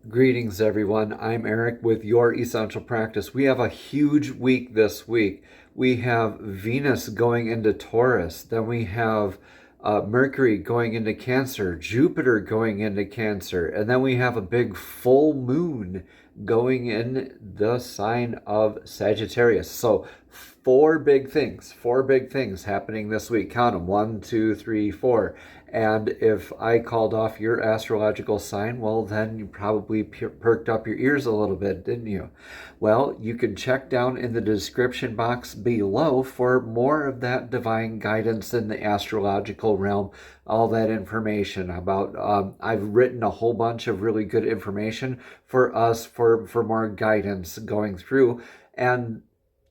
Greetings, everyone. I'm Eric with Your Essential Practice. We have a huge week this week. We have Venus going into Taurus. Then we have Mercury going into Cancer, Jupiter going into Cancer, and then we have a big full moon going in the sign of Sagittarius. So four big things happening this week. Count them: one, two, three, four. And if I called off your astrological sign, well, then you probably perked up your ears a little bit, didn't you? Well, you can check down in the description box below for more of that divine guidance in the astrological realm, all that information about, I've written a whole bunch of really good information for us for more guidance going through. And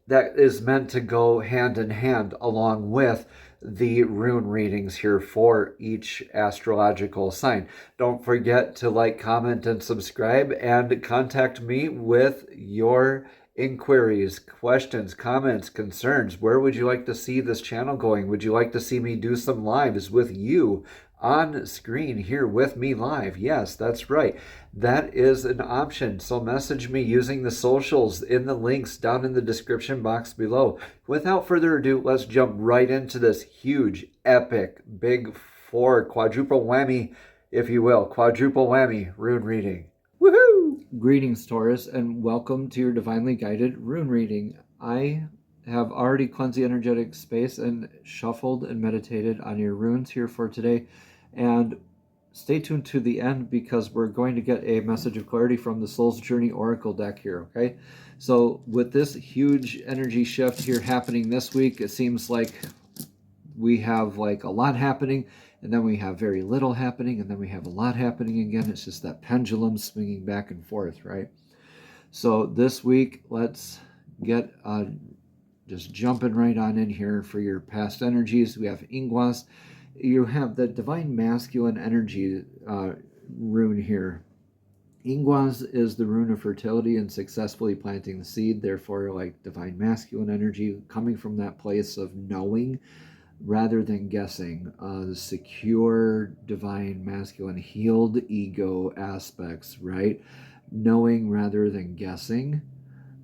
that is meant to go hand in hand along with the rune readings here for each astrological sign. Don't forget to like, comment, and subscribe, and contact me with your inquiries, questions, comments, concerns. Where would you like to see this channel going? Would you like to see me do some lives with you on screen here with me live? Yes, that's right. That is an option. So message me using the socials in the links down in the description box below. Without further ado, let's jump right into this huge, epic, big four, quadruple whammy, if you will, quadruple whammy rune reading. Woohoo! Greetings, Taurus, and welcome to your divinely guided rune reading. I have already cleansed the energetic space and shuffled and meditated on your runes here for today. And stay tuned to the end because we're going to get a message of clarity from the Soul's Journey Oracle deck here, okay? So with this huge energy shift here happening this week, it seems like we have like a lot happening, and then we have very little happening, and then we have a lot happening again. It's just that pendulum swinging back and forth, right? So this week, let's get just jumping right on in here for your past energies. We have Ingwas. You have the divine masculine energy rune here. Ingwas is the rune of fertility and successfully planting the seed, therefore like divine masculine energy coming from that place of knowing rather than guessing. The secure divine masculine healed ego aspects, right? Knowing rather than guessing,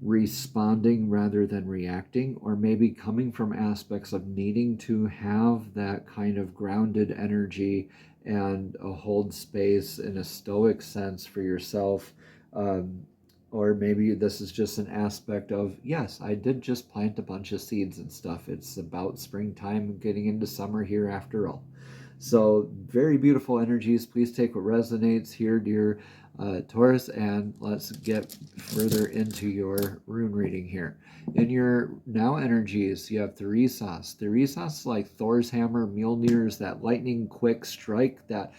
responding rather than reacting, or maybe coming from aspects of needing to have that kind of grounded energy and a hold space in a stoic sense for yourself. Or maybe this is just an aspect of, yes, I did just plant a bunch of seeds and stuff. It's about springtime getting into summer here after all. So very beautiful energies. Please take what resonates here, dear Taurus, and let's get further into your rune reading here. In your now energies, you have Theresos. Theresos, like Thor's hammer, Mjolnir's that lightning quick strike, that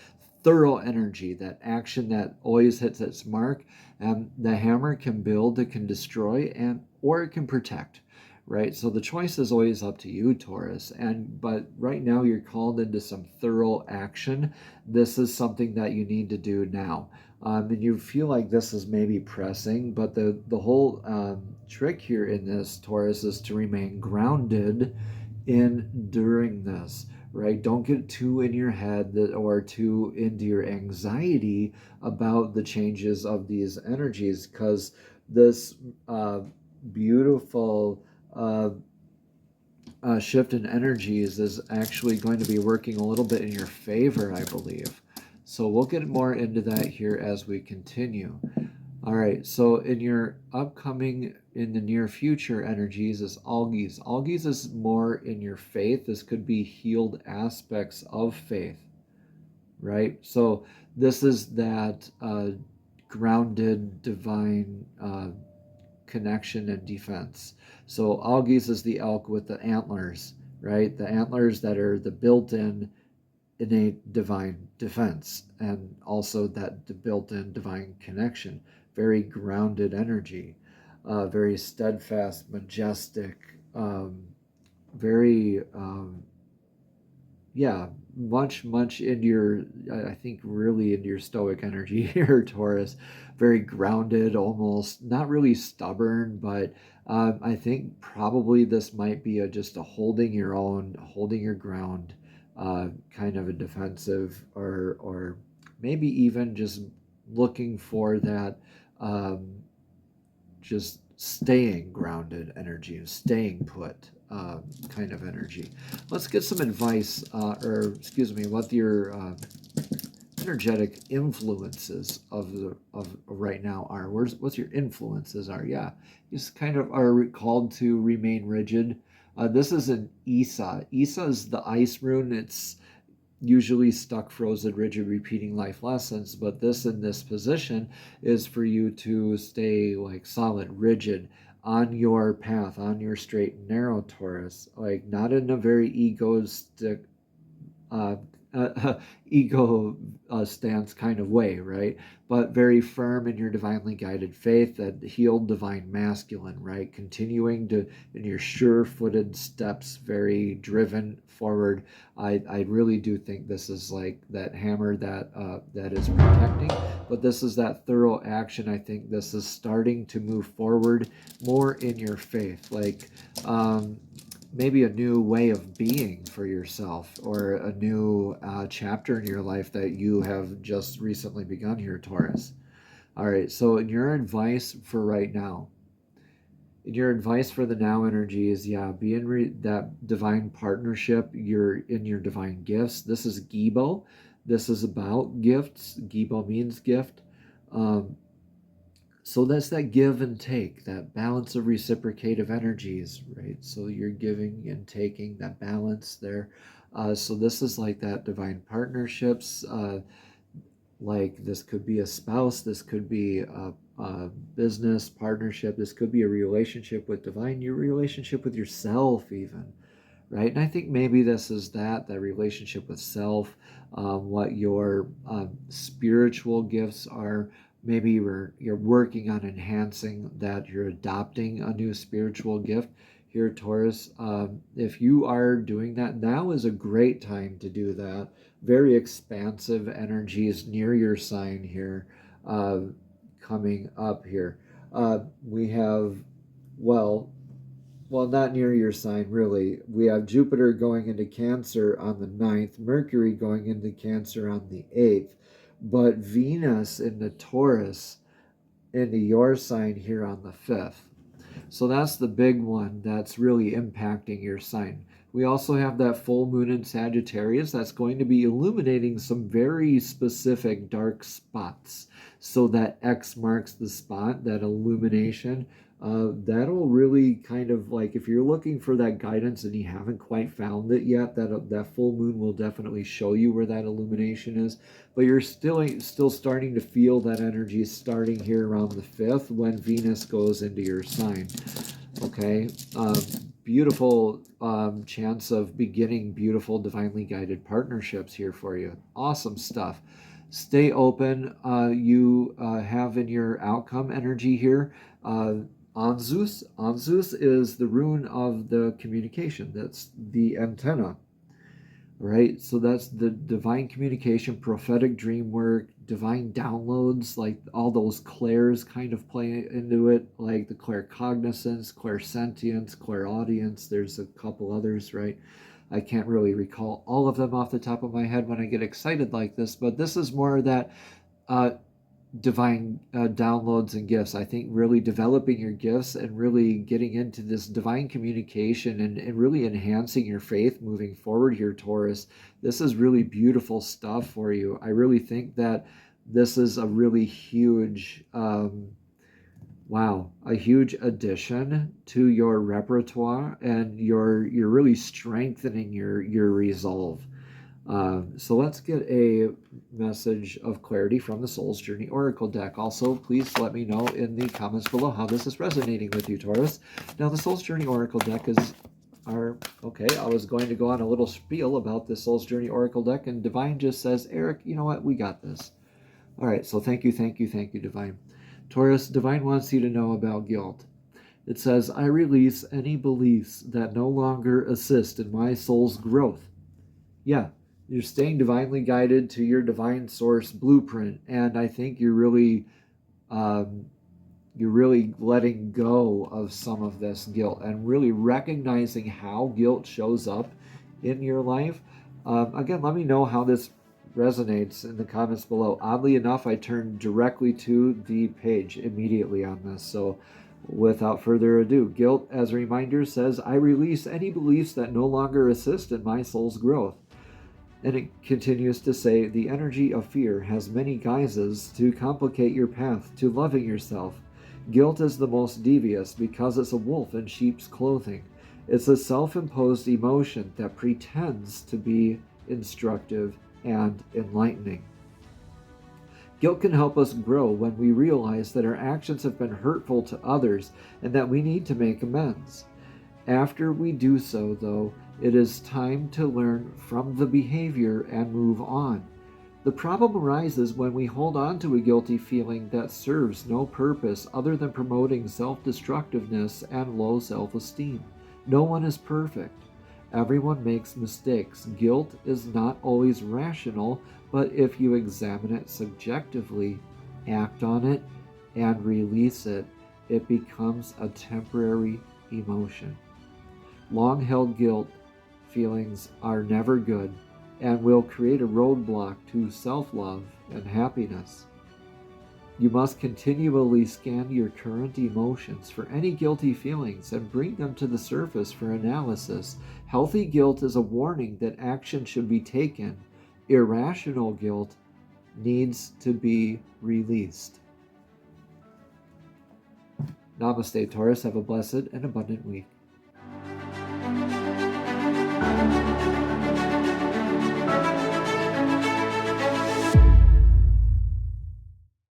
thorough energy, that action that always hits its mark. The hammer can build, it can destroy, or it can protect. Right, so the choice is always up to you, Taurus. But right now you're called into some thorough action. This is something that you need to do now, and you feel like this is maybe pressing. But the whole trick here in this, Taurus, is to remain grounded during this. Right, don't get too in your head or too into your anxiety about the changes of these energies, because this beautiful shift in energies is actually going to be working a little bit in your favor, I believe. So we'll get more into that here as we continue. All right, so in your upcoming, in the near future energies is Algies. Algies is more in your faith. This could be healed aspects of faith, right? So this is that grounded divine connection and defense. So Algies is the elk with the antlers, right? The antlers that are the built-in innate divine defense, and also that built-in divine connection. Very grounded energy, very steadfast, majestic, very yeah, much into your, I think really into your stoic energy here, Taurus. Very grounded, almost not really stubborn, but I think probably this might be just a holding your own, holding your ground, kind of a defensive, or maybe even just looking for that just staying grounded energy and staying put kind of energy. Let's get some advice, or excuse me, what your energetic influences of right now are. What's your influences are? Yeah, you just kind of are called to remain rigid. This is an Isa. Isa is the ice rune. It's usually stuck, frozen, rigid, repeating life lessons. But this in this position is for you to stay like solid, rigid on your path, on your straight and narrow, Taurus. Like not in a very egoistic uh, ego stance kind of way, right? But very firm in your divinely guided faith, that healed divine masculine, right? Continuing to in your sure-footed steps, very driven forward. I really do think this is like that hammer that that is protecting, but this is that thorough action. I think this is starting to move forward more in your faith, like maybe a new way of being for yourself, or a new chapter in your life that you have just recently begun here, Taurus. All right, so in your advice for right now, your advice for the now energy is, yeah, be in that divine partnership. You're in your divine gifts. This is Gibo. This is about gifts. Gibo means gift. So that's that give and take, that balance of reciprocative energies, right? So you're giving and taking, that balance there. So this is like that divine partnerships. Like this could be a spouse, this could be a business partnership, this could be a relationship with divine, your relationship with yourself even, right? And I think maybe this is that relationship with self, what your spiritual gifts are. Maybe you're working on enhancing that, you're adopting a new spiritual gift here, Taurus. If you are doing that, now is a great time to do that. Very expansive energies near your sign here, coming up here. We have, well, not near your sign, really. We have Jupiter going into Cancer on the 9th, Mercury going into Cancer on the 8th, but Venus in the Taurus into your sign here on the 5th. So that's the big one that's really impacting your sign. We also have that full moon in Sagittarius that's going to be illuminating some very specific dark spots. So that X marks the spot, that illumination. That'll really kind of, like, if you're looking for that guidance and you haven't quite found it yet, that full moon will definitely show you where that illumination is. But you're still starting to feel that energy starting here around the 5th when Venus goes into your sign. Okay, beautiful chance of beginning beautiful divinely guided partnerships here for you. Awesome stuff. Stay open. You have in your outcome energy here Anzus. Anzus is the rune of the communication. That's the antenna, right? So that's the divine communication, prophetic dream work, divine downloads, like all those clairs kind of play into it, like the claircognizance, clairsentience, clairaudience. There's a couple others, right? I can't really recall all of them off the top of my head when I get excited like this, but this is more that divine downloads and gifts. I think really developing your gifts and really getting into this divine communication and really enhancing your faith moving forward here, Taurus. This is really beautiful stuff for you. I really think that this is a really huge, a huge addition to your repertoire, and you're really strengthening your resolve. So let's get a message of clarity from the Soul's Journey Oracle deck. Also, please let me know in the comments below how this is resonating with you, Taurus. Now, the Soul's Journey Oracle deck is okay, I was going to go on a little spiel about the Soul's Journey Oracle deck, and Divine just says, Eric, you know what? We got this. All right, so thank you, Divine. Taurus, Divine wants you to know about guilt. It says, I release any beliefs that no longer assist in my soul's growth. Yeah. You're staying divinely guided to your divine source blueprint, and I think you're really letting go of some of this guilt and really recognizing how guilt shows up in your life. Again, let me know how this resonates in the comments below. Oddly enough, I turned directly to the page immediately on this. So without further ado, guilt, as a reminder, says, I release any beliefs that no longer assist in my soul's growth. And it continues to say, the energy of fear has many guises to complicate your path to loving yourself. Guilt is the most devious because it's a wolf in sheep's clothing. It's a self-imposed emotion that pretends to be instructive and enlightening. Guilt can help us grow when we realize that our actions have been hurtful to others and that we need to make amends. After we do so, though, it is time to learn from the behavior and move on. The problem arises when we hold on to a guilty feeling that serves no purpose other than promoting self-destructiveness and low self-esteem. No one is perfect. Everyone makes mistakes. Guilt is not always rational, but if you examine it subjectively, act on it, and release it, it becomes a temporary emotion. Long-held guilt feelings are never good and will create a roadblock to self-love and happiness. You must continually scan your current emotions for any guilty feelings and bring them to the surface for analysis. Healthy guilt is a warning that action should be taken. Irrational guilt needs to be released. Namaste, Taurus. Have a blessed and abundant week.